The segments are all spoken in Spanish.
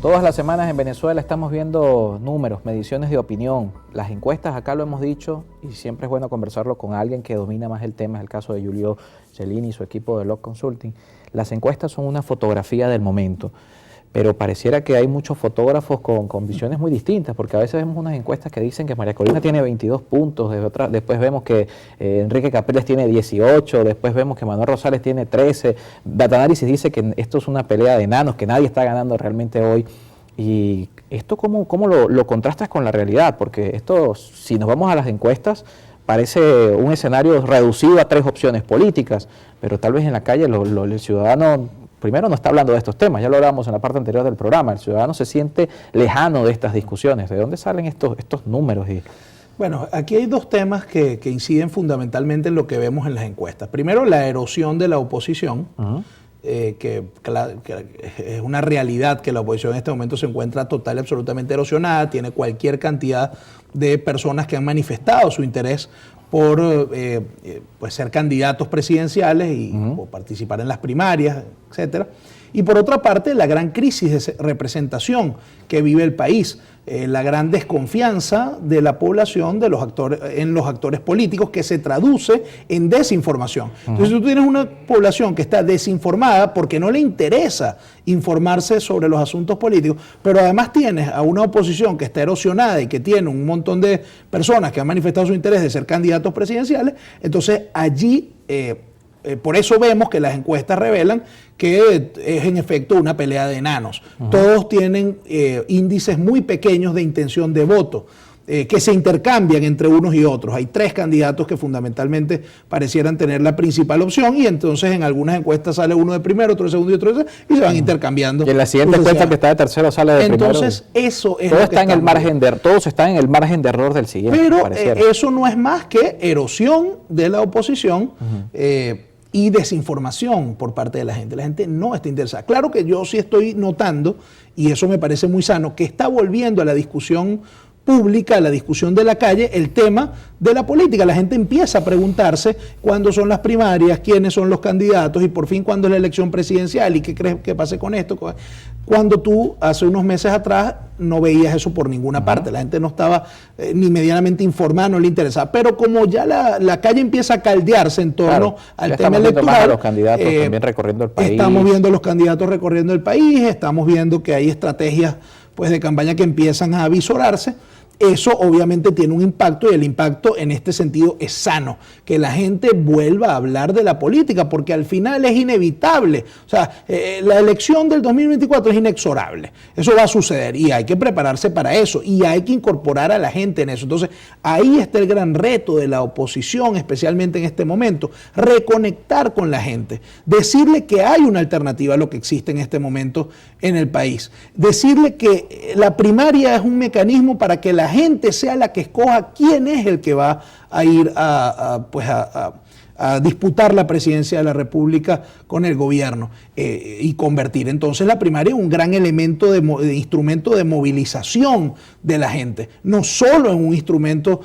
Todas las semanas en Venezuela estamos viendo números, mediciones de opinión. Las encuestas, acá lo hemos dicho, y siempre es bueno conversarlo con alguien que domina más el tema, es el caso de Julio Cellini y su equipo de Log Consulting. Las encuestas son una fotografía del momento, pero pareciera que hay muchos fotógrafos con visiones muy distintas, porque a veces vemos unas encuestas que dicen que María Corina tiene 22 puntos, después vemos que Enrique Capriles tiene 18, después vemos que Manuel Rosales tiene 13, Datanálisis dice que esto es una pelea de enanos, que nadie está ganando realmente hoy. Y esto ¿cómo lo contrastas con la realidad? Porque esto, si nos vamos a las encuestas, parece un escenario reducido a 3 opciones políticas, pero tal vez en la calle el ciudadano primero no está hablando de estos temas, ya lo hablábamos en la parte anterior del programa, el ciudadano se siente lejano de estas discusiones. ¿De dónde salen estos números? Bueno, aquí hay 2 temas que inciden fundamentalmente en lo que vemos en las encuestas. Primero, la erosión de la oposición, que es una realidad que la oposición en este momento se encuentra total y absolutamente erosionada, tiene cualquier cantidad de personas que han manifestado su interés por pues ser candidatos presidenciales y o participar en las primarias, etcétera. Y por otra parte, la gran crisis de representación que vive el país, la gran desconfianza de la población en los actores políticos, que se traduce en desinformación. Entonces, si tú tienes una población que está desinformada porque no le interesa informarse sobre los asuntos políticos, pero además tienes a una oposición que está erosionada y que tiene un montón de personas que han manifestado su interés de ser candidatos presidenciales, entonces allí por eso vemos que las encuestas revelan que es en efecto una pelea de enanos. Todos tienen índices muy pequeños de intención de voto, que se intercambian entre unos y otros. Hay 3 candidatos que fundamentalmente parecieran tener la principal opción, y entonces en algunas encuestas sale uno de primero, otro de segundo y otro de tercero, y se van intercambiando. Y en la siguiente encuesta que está de tercero sale de primero. Entonces eso es todo está en el margen de todos están en el margen de error del siguiente. Pero eso no es más que erosión de la oposición, y desinformación por parte de la gente. La gente no está interesada. Claro que yo sí estoy notando, y eso me parece muy sano, que está volviendo a la discusión pública, a la discusión de la calle, el tema de la política. La gente empieza a preguntarse cuándo son las primarias, quiénes son los candidatos y por fin cuándo es la elección presidencial y qué crees que pase con esto. Cuando tú hace unos meses atrás no veías eso por ninguna parte, la gente no estaba ni medianamente informada, no le interesaba. Pero como ya la calle empieza a caldearse en torno al tema electoral, los candidatos también recorriendo el país. Estamos viendo a los candidatos recorriendo el país, estamos viendo que hay estrategias pues de campaña que empiezan a avisorarse. Eso obviamente tiene un impacto, y el impacto en este sentido es sano, que la gente vuelva a hablar de la política, porque al final es inevitable. O sea, la elección del 2024 es inexorable, eso va a suceder y hay que prepararse para eso y hay que incorporar a la gente en eso. Entonces ahí está el gran reto de la oposición, especialmente en este momento, reconectar con la gente, decirle que hay una alternativa a lo que existe en este momento en el país, decirle que la primaria es un mecanismo para que la gente sea la que escoja quién es el que va a ir a disputar la presidencia de la República con el gobierno, y convertir entonces la primaria en un gran elemento de instrumento de movilización de la gente, no solo en un instrumento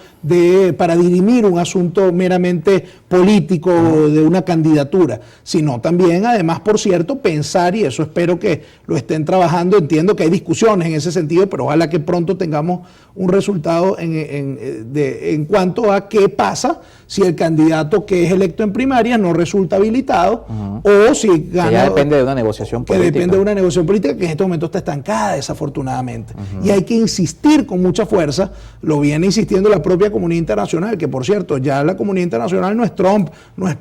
para dirimir un asunto meramente político de una candidatura, sino también, además, por cierto, pensar, y eso espero que lo estén trabajando, entiendo que hay discusiones en ese sentido, pero ojalá que pronto tengamos un resultado en cuanto a qué pasa si el candidato que es electo en primaria no resulta habilitado, o si gana. Que ya depende de una negociación política. Que depende de una negociación política que en este momento está estancada, desafortunadamente. Y hay que insistir con mucha fuerza, lo viene insistiendo la propia comunidad internacional, que por cierto, ya la comunidad internacional no es Trump, no es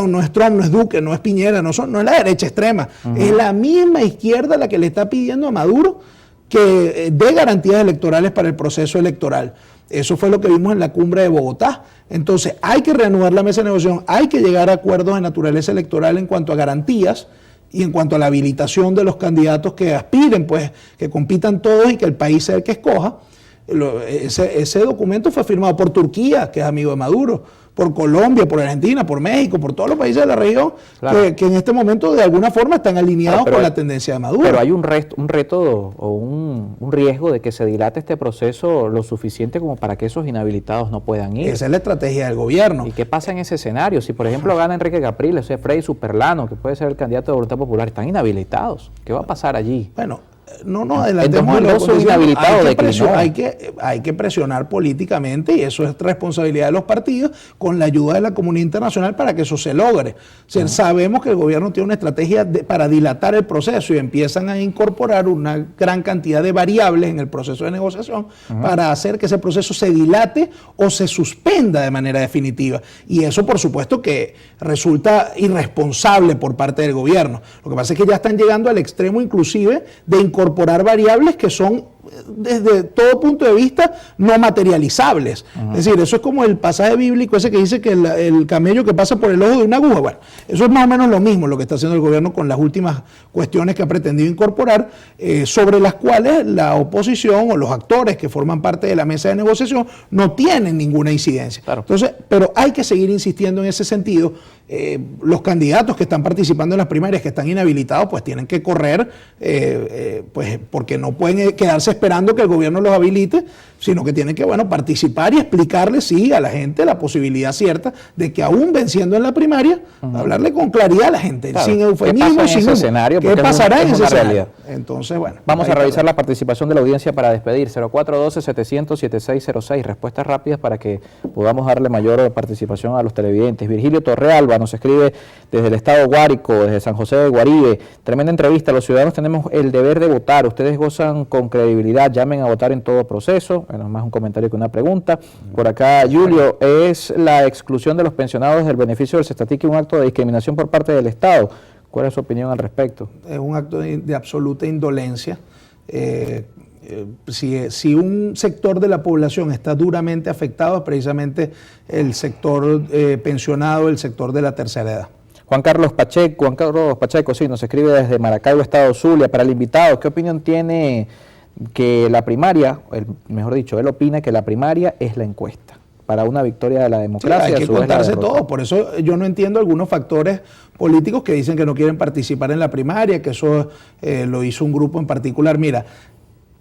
no es Trump, no es Duque, no es Piñera, no es la derecha extrema, es la misma izquierda la que le está pidiendo a Maduro que dé garantías electorales para el proceso electoral. Eso fue lo que vimos en la cumbre de Bogotá. Entonces hay que reanudar la mesa de negociación, hay que llegar a acuerdos de naturaleza electoral en cuanto a garantías y en cuanto a la habilitación de los candidatos que aspiren, pues que compitan todos y que el país sea el que escoja. Ese documento fue firmado por Turquía, que es amigo de Maduro, por Colombia, por Argentina, por México, por todos los países de la región, claro, que en este momento de alguna forma están alineados con la tendencia de Maduro. Pero hay un reto o un riesgo de que se dilate este proceso lo suficiente como para que esos inhabilitados no puedan ir. Esa es la estrategia del gobierno. ¿Y qué pasa en ese escenario? Si por ejemplo gana Enrique Capriles, Freddy Superlano, que puede ser el candidato de Voluntad Popular, están inhabilitados. ¿Qué va a pasar allí? Bueno, No adelantemos. En 2012 inhabilitado declinó. Hay que presionar políticamente y eso es responsabilidad de los partidos con la ayuda de la comunidad internacional para que eso se logre. O sea, sabemos que el gobierno tiene una estrategia para dilatar el proceso y empiezan a incorporar una gran cantidad de variables en el proceso de negociación para hacer que ese proceso se dilate o se suspenda de manera definitiva. Y eso, por supuesto, que resulta irresponsable por parte del gobierno. Lo que pasa es que ya están llegando al extremo inclusive de incorporar variables que son desde todo punto de vista no materializables. Es decir, eso es como el pasaje bíblico ese que dice que el camello que pasa por el ojo de una aguja. Bueno, eso es más o menos lo mismo lo que está haciendo el gobierno con las últimas cuestiones que ha pretendido incorporar, sobre las cuales la oposición o los actores que forman parte de la mesa de negociación no tienen ninguna incidencia. Claro. Entonces, pero hay que seguir insistiendo en ese sentido. Los candidatos que están participando en las primarias, que están inhabilitados, pues tienen que correr, pues porque no pueden quedarse esperando que el gobierno los habilite, sino que tienen que, bueno, participar y explicarle, sí, a la gente la posibilidad cierta de que aún venciendo en la primaria, hablarle con claridad a la gente, claro, sin eufemismo, sin escenario, ¿qué pasará en ese escenario? Entonces, bueno. Vamos a revisar la participación de la audiencia para despedir. 0412-700-7606. Respuestas rápidas para que podamos darle mayor participación a los televidentes. Virgilio Torrealba nos escribe desde el estado Guárico, desde San José de Guaribe. Tremenda entrevista. Los ciudadanos tenemos el deber de votar. Ustedes gozan con credibilidad. Llamen a votar en todo proceso. Bueno, más un comentario que una pregunta. Por acá, Julio, ¿es la exclusión de los pensionados del beneficio del Cestatic un acto de discriminación por parte del Estado? ¿Cuál es su opinión al respecto? Es un acto de absoluta indolencia. Si un sector de la población está duramente afectado, es precisamente el sector pensionado, el sector de la tercera edad. Juan Carlos Pacheco, sí, nos escribe desde Maracaibo, Estado Zulia. Para el invitado, ¿qué opinión tiene que la primaria, mejor dicho, él opina que la primaria es la encuesta para una victoria de la democracia? Sí, hay que contarse todo, por eso yo no entiendo algunos factores políticos que dicen que no quieren participar en la primaria, que eso lo hizo un grupo en particular. Mira,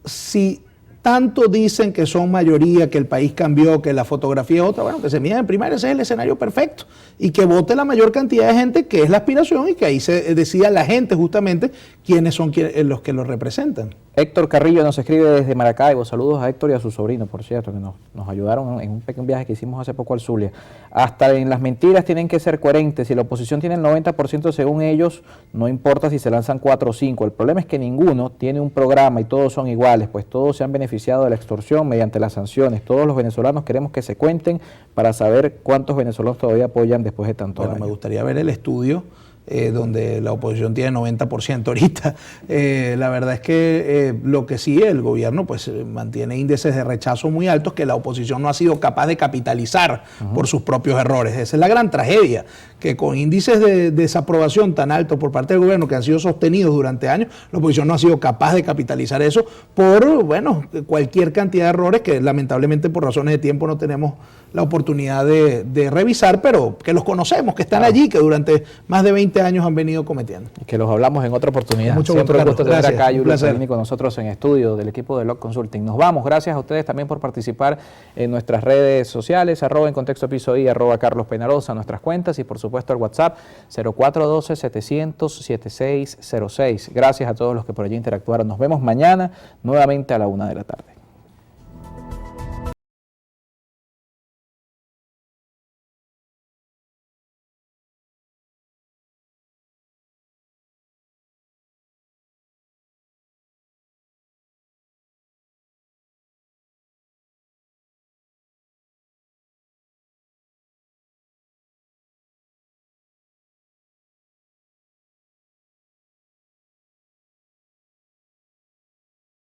si tanto dicen que son mayoría, que el país cambió, que la fotografía es otra, bueno, que se midan en primaria, ese es el escenario perfecto, y que vote la mayor cantidad de gente, que es la aspiración, y que ahí se decida la gente justamente quiénes son los que los representan. Héctor Carrillo nos escribe desde Maracaibo. Saludos a Héctor y a su sobrino, por cierto, que nos ayudaron en un pequeño viaje que hicimos hace poco al Zulia. Hasta en las mentiras tienen que ser coherentes. Si la oposición tiene el 90% según ellos, no importa si se lanzan 4 o 5. El problema es que ninguno tiene un programa y todos son iguales, pues todos se han beneficiado de la extorsión mediante las sanciones. Todos los venezolanos queremos que se cuenten para saber cuántos venezolanos todavía apoyan después de tanto años. Me gustaría ver el estudio donde la oposición tiene 90% ahorita. La verdad es que lo que sí, el gobierno pues mantiene índices de rechazo muy altos que la oposición no ha sido capaz de capitalizar por sus propios errores. Esa es la gran tragedia, que con índices de desaprobación tan altos por parte del gobierno que han sido sostenidos durante años, la oposición no ha sido capaz de capitalizar eso por, bueno, cualquier cantidad de errores que lamentablemente por razones de tiempo no tenemos la oportunidad de revisar, pero que los conocemos, que están allí, que durante más de 20 años han venido cometiendo. Y que los hablamos en otra oportunidad. Mucho gusto, Siempre un gusto tener acá a Julio Cellini con nosotros en estudio del equipo de Lock Consulting. Nos vamos, gracias a ustedes también por participar en nuestras redes sociales, @en contexto piso y @Carlos Penarosa, nuestras cuentas y por supuesto al WhatsApp 0412-700-7606. Gracias a todos los que por allí interactuaron. Nos vemos mañana nuevamente a la 1 de la tarde.